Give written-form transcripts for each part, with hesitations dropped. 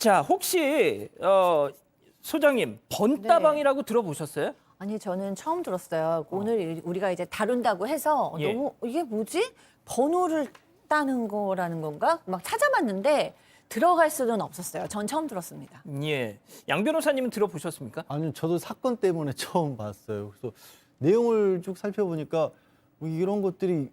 자, 혹시 소장님 번다방이라고 들어보셨어요? 아니 저는 처음 들었어요. 오늘 우리가 이제 다룬다고 해서 예. 너무 이게 뭐지? 번호를 따는 거라는 건가? 막 찾아봤는데 들어갈 수는 없었어요. 전 처음 들었습니다. 예. 양 변호사님은 들어보셨습니까? 아니 저도 사건 때문에 처음 봤어요. 그래서 내용을 쭉 살펴보니까 뭐 이런 것들이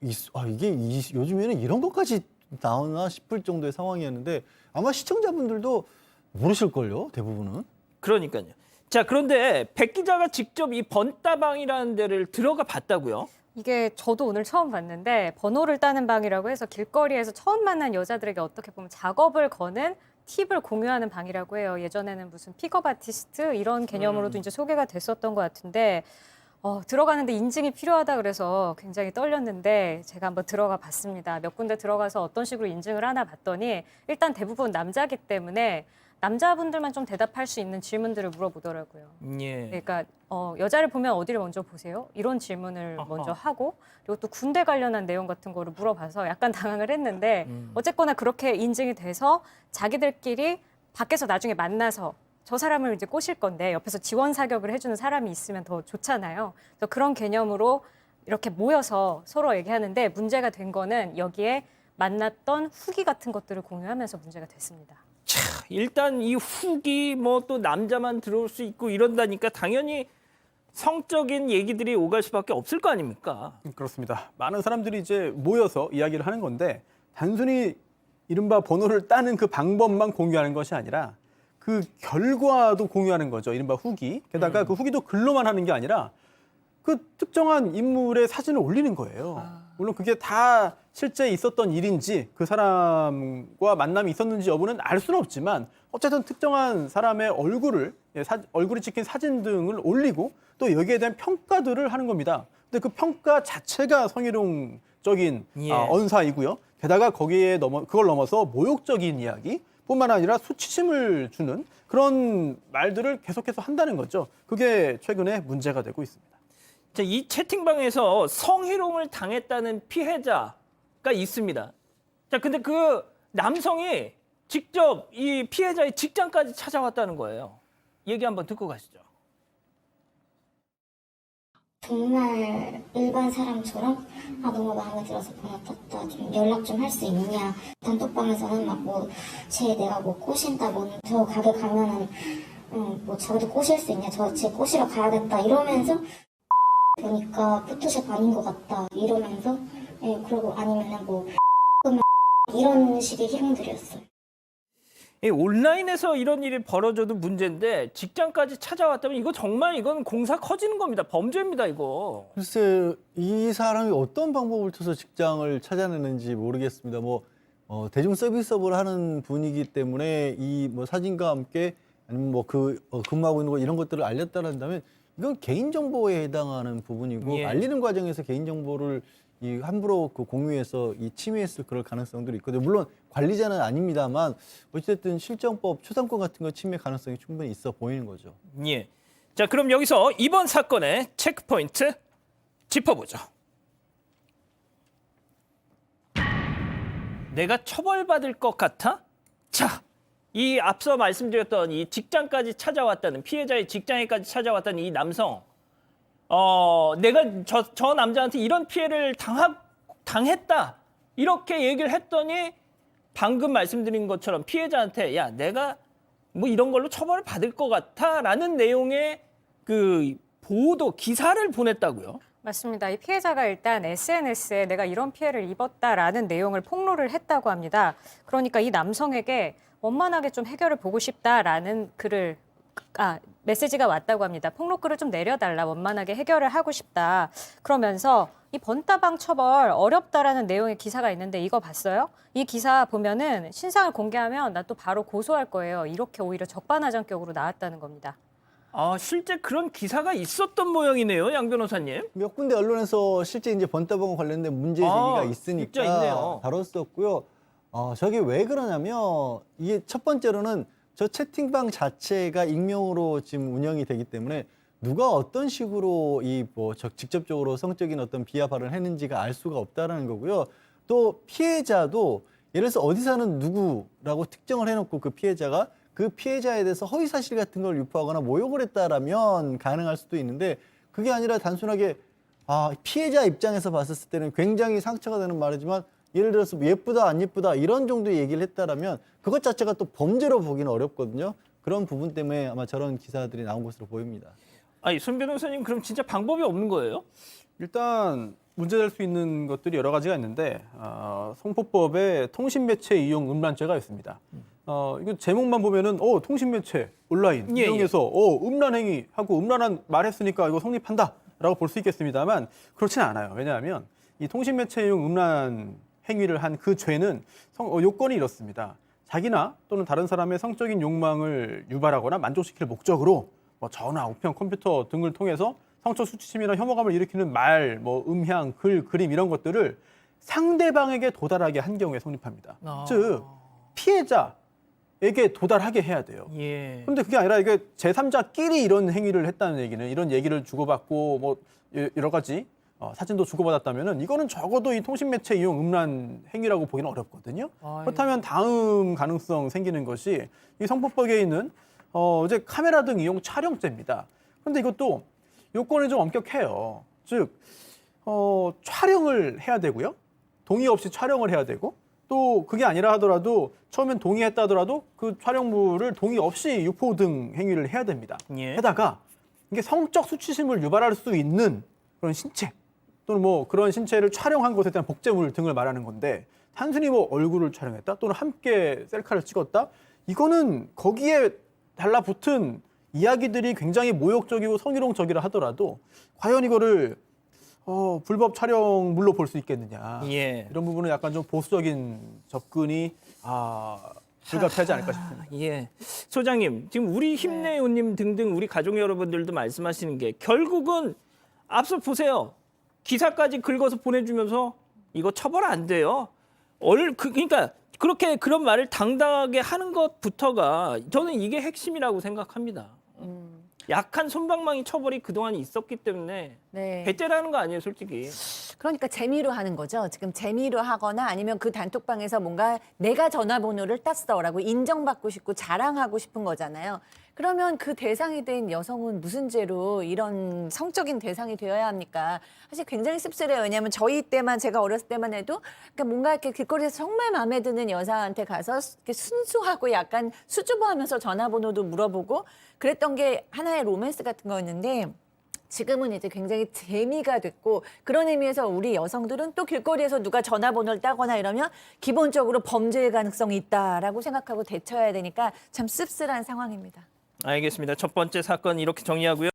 요즘에는 이런 것까지 나오나 싶을 정도의 상황이었는데 아마 시청자분들도 모르실걸요, 대부분은. 그러니까요. 자, 그런데 백 기자가 직접 이 번다방이라는 데를 들어가 봤다고요? 이게 저도 오늘 처음 봤는데 번호를 따는 방이라고 해서 길거리에서 처음 만난 여자들에게 어떻게 보면 작업을 거는 팁을 공유하는 방이라고 해요. 예전에는 무슨 픽업 아티스트 이런 개념으로도 이제 소개가 됐었던 것 같은데 들어가는데 인증이 필요하다 그래서 굉장히 떨렸는데 제가 한번 들어가 봤습니다. 몇 군데 들어가서 어떤 식으로 인증을 하나 봤더니 일단 대부분 남자기 때문에 남자분들만 좀 대답할 수 있는 질문들을 물어보더라고요. 예. 그러니까 여자를 보면 어디를 먼저 보세요? 이런 질문을 어허. 먼저 하고 그리고 또 군대 관련한 내용 같은 거를 물어봐서 약간 당황을 했는데 어쨌거나 그렇게 인증이 돼서 자기들끼리 밖에서 나중에 만나서 저 사람을 이제 꼬실 건데 옆에서 지원 사격을 해주는 사람이 있으면 더 좋잖아요. 그래서 그런 개념으로 이렇게 모여서 서로 얘기하는데 문제가 된 거는 여기에 만났던 후기 같은 것들을 공유하면서 문제가 됐습니다. 자, 일단 이 후기 뭐 또 남자만 들어올 수 있고 이런다니까 당연히 성적인 얘기들이 오갈 수밖에 없을 거 아닙니까? 그렇습니다. 많은 사람들이 이제 모여서 이야기를 하는 건데 단순히 이른바 번호를 따는 그 방법만 공유하는 것이 아니라 그 결과도 공유하는 거죠. 이른바 후기. 게다가 그 후기도 글로만 하는 게 아니라 그 특정한 인물의 사진을 올리는 거예요. 물론 그게 다 실제 있었던 일인지 그 사람과 만남이 있었는지 여부는 알 수는 없지만 어쨌든 특정한 사람의 얼굴이 찍힌 사진 등을 올리고 또 여기에 대한 평가들을 하는 겁니다. 근데 그 평가 자체가 성희롱적인 예. 언사이고요. 게다가 그걸 넘어서 모욕적인 이야기뿐만 아니라 수치심을 주는 그런 말들을 계속해서 한다는 거죠. 그게 최근에 문제가 되고 있습니다. 자, 이 채팅방에서 성희롱을 당했다는 피해자가 있습니다. 자, 근데 그 남성이 직접 이 피해자의 직장까지 찾아왔다는 거예요. 얘기 한번 듣고 가시죠. 정말 일반 사람처럼 너무 마음에 들어서 번호 땄다, 좀 연락 좀 할 수 있냐. 단톡방에서는 막 내가 꼬신다, 저 가게 가면은 자기도 꼬실 수 있냐, 쟤 꼬시러 가야겠다 이러면서 보니까 포토샵 아닌 것 같다 이러면서 그리고 아니면은 이런 식의 희롱들이었어요. 온라인에서 이런 일이 벌어져도 문제인데 직장까지 찾아왔다면 이건 공사 커지는 겁니다. 범죄입니다, 이거. 글쎄 이 사람이 어떤 방법을 통해서 직장을 찾아내는지 모르겠습니다. 대중 서비스업을 하는 분이기 때문에 이 사진과 함께 아니면 근무하고 있는 거 이런 것들을 알렸다는다면 이건 개인정보에 해당하는 부분이고 예. 알리는 과정에서 개인정보를 함부로 공유해서 침해했을 그럴 가능성들이 있거든요. 물론 관리자는 아닙니다만 어쨌든 실정법 초상권 같은 거 침해 가능성이 충분히 있어 보이는 거죠. 예. 자, 그럼 여기서 이번 사건의 체크포인트 짚어보죠. 내가 처벌받을 것 같아? 자, 이 앞서 말씀드렸던 이 직장까지 찾아왔다는 피해자의 직장에까지 찾아왔다는 이 남성, 내가 저 남자한테 이런 피해를 당했다 이렇게 얘기를 했더니 방금 말씀드린 것처럼 피해자한테 야 내가 이런 걸로 처벌을 받을 것 같아라는 내용의 그 보도 기사를 보냈다고요. 맞습니다. 이 피해자가 일단 SNS에 내가 이런 피해를 입었다라는 내용을 폭로를 했다고 합니다. 그러니까 이 남성에게 원만하게 좀 해결을 보고 싶다라는 메시지가 왔다고 합니다. 폭로글을 좀 내려달라, 원만하게 해결을 하고 싶다. 그러면서 이 번다방 처벌 어렵다라는 내용의 기사가 있는데 이거 봤어요? 이 기사 보면은 신상을 공개하면 나 또 바로 고소할 거예요. 이렇게 오히려 적반하장격으로 나왔다는 겁니다. 실제 그런 기사가 있었던 모양이네요, 양 변호사님. 몇 군데 언론에서 실제 이제 번다방과 관련된 문제 제기가 진짜 있네요. 있으니까 다뤘었고요. 저게 왜 그러냐면 이게 첫 번째로는 저 채팅방 자체가 익명으로 지금 운영이 되기 때문에 누가 어떤 식으로 직접적으로 성적인 어떤 비하 발언을 했는지가 알 수가 없다라는 거고요. 또 피해자도 예를 들어서 어디 사는 누구라고 특정을 해놓고 그 피해자가 그 피해자에 대해서 허위 사실 같은 걸 유포하거나 모욕을 했다라면 가능할 수도 있는데 그게 아니라 단순하게 피해자 입장에서 봤을 때는 굉장히 상처가 되는 말이지만 예를 들어서 예쁘다 안 예쁘다 이런 정도의 얘기를 했다라면 그것 자체가 또 범죄로 보기는 어렵거든요. 그런 부분 때문에 아마 저런 기사들이 나온 것으로 보입니다. 아니, 손 변호사님 그럼 진짜 방법이 없는 거예요? 일단 문제될 수 있는 것들이 여러 가지가 있는데 성폭법에 통신매체 이용 음란죄가 있습니다. 이거 제목만 보면은 통신매체 온라인 예, 이용해서 음란행위 하고 음란한 말했으니까 이거 성립한다라고 볼 수 있겠습니다만 그렇지는 않아요. 왜냐하면 이 통신매체 이용 음란 행위를 한 그 죄는 요건이 이렇습니다. 자기나 또는 다른 사람의 성적인 욕망을 유발하거나 만족시킬 목적으로 뭐 전화, 우편, 컴퓨터 등을 통해서 성적 수치심이나 혐오감을 일으키는 말, 음향, 글, 그림 이런 것들을 상대방에게 도달하게 한 경우에 성립합니다. 즉 피해자에게 도달하게 해야 돼요. 예. 그런데 그게 아니라 이게 제3자끼리 이런 행위를 했다는 얘기는 이런 얘기를 주고받고 뭐 여러 가지 사진도 주고받았다면은 이거는 적어도 이 통신매체 이용 음란 행위라고 보기는 어렵거든요. 그렇다면 다음 가능성 생기는 것이 이 성폭법에 있는 이제 카메라 등 이용 촬영죄입니다. 그런데 이것도 요건이 좀 엄격해요. 즉 촬영을 해야 되고요. 동의 없이 촬영을 해야 되고 또 그게 아니라 하더라도 처음엔 동의했다 하더라도 그 촬영물을 동의 없이 유포 등 행위를 해야 됩니다. 예. 게다가 이게 성적 수치심을 유발할 수 있는 그런 신체 또는 뭐 그런 신체를 촬영한 것에 대한 복제물 등을 말하는 건데 단순히 뭐 얼굴을 촬영했다 또는 함께 셀카를 찍었다 이거는 거기에 달라붙은 이야기들이 굉장히 모욕적이고 성희롱적이라 하더라도 과연 이거를 불법 촬영물로 볼 수 있겠느냐 예. 이런 부분은 약간 좀 보수적인 접근이 불가피하지 않을까 싶습니다. 예. 소장님, 지금 우리 힘내요님 등등 우리 가족 여러분들도 말씀하시는 게 결국은 앞서 보세요. 기사까지 긁어서 보내주면서 이거 처벌 안 돼요. 그러니까 그렇게 그런 말을 당당하게 하는 것부터가 저는 이게 핵심이라고 생각합니다. 약한 솜방망이 처벌이 그동안 있었기 때문에 네. 배째라는 거 아니에요, 솔직히. 그러니까 재미로 하는 거죠. 지금 재미로 하거나 아니면 그 단톡방에서 뭔가 내가 전화번호를 땄어라고 인정받고 싶고 자랑하고 싶은 거잖아요. 그러면 그 대상이 된 여성은 무슨 죄로 이런 성적인 대상이 되어야 합니까? 사실 굉장히 씁쓸해요. 왜냐하면 저희 때만 제가 어렸을 때만 해도 그러니까 뭔가 이렇게 길거리에서 정말 마음에 드는 여자한테 가서 이렇게 순수하고 약간 수줍어하면서 전화번호도 물어보고 그랬던 게 하나의 로맨스 같은 거였는데 지금은 이제 굉장히 재미가 됐고 그런 의미에서 우리 여성들은 또 길거리에서 누가 전화번호를 따거나 이러면 기본적으로 범죄의 가능성이 있다라고 생각하고 대처해야 되니까 참 씁쓸한 상황입니다. 알겠습니다. 첫 번째 사건 이렇게 정리하고요.